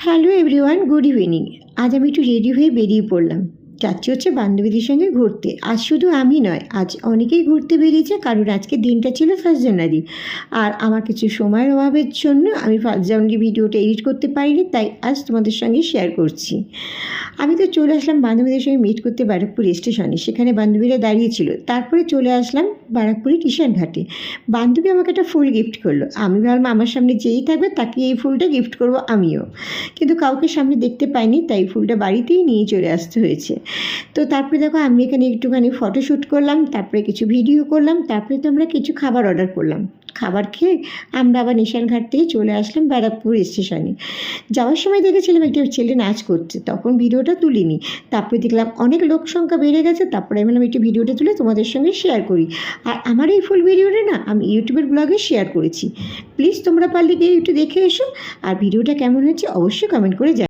Hello everyone, good evening. আজ আমি একটু রেডি হয়ে বেরিয়ে পড়লাম। যাচ্ছি হচ্ছে বান্ধবীদের সঙ্গে ঘুরতে। আজ শুধু আমি নয়, আজ অনেকেই ঘুরতে বেরিয়েছে, কারণ আজকে দিনটা ছিল 1 জানুয়ারি। আর আমার কিছু সময়ের অভাবের জন্য আমি 1 জানুয়ারি ভিডিওটা এডিট করতে পারিনি, তাই আজ তোমাদের সঙ্গে শেয়ার করছি। আমি তো চলে আসলাম বান্ধবীদের সঙ্গে মিট করতে ব্যারাকপুর স্টেশনে। সেখানে বান্ধবীরা দাঁড়িয়েছিল। তারপরে চলে আসলাম ব্যারাকপুরে কিষান ঘাটে। বান্ধবী আমাকে একটা ফুল গিফট করলো। আমি ভাবলাম আমার সামনে যেই থাকবে তাকে এই ফুলটা গিফট করব আমিও, কিন্তু কাউকে সামনে দেখতে পাইনি, তাই ফুলটা বাড়িতেই নিয়ে চলে আসতে হয়েছে। তো তারপরে দেখো আমি এখানে একটুখানি ফটোশ্যুট করলাম, তারপরে কিছু ভিডিও করলাম, তারপরে তো আমরা কিছু খাবার অর্ডার করলাম। খাবার খেয়ে আমরা আবার নিশানঘাট থেকে চলে আসলাম ব্যারাকপুর স্টেশনে। যাওয়ার সময় দেখেছিলাম একটা ছেলে নাচ করছে, তখন ভিডিওটা তুলিনি। তারপরে দেখলাম অনেক লোক সংখ্যা বেড়ে গেছে, তারপরে আমি বললাম একটু ভিডিওটা তুলে তোমাদের সঙ্গে শেয়ার করি। আর আমার এই ফুল ভিডিওটা না আমি ইউটিউবের ব্লগে শেয়ার করেছি। প্লিজ তোমরা পারলে গিয়ে একটু দেখে এসো। আর ভিডিওটা কেমন হয়েছে অবশ্যই কমেন্ট করে জানাও।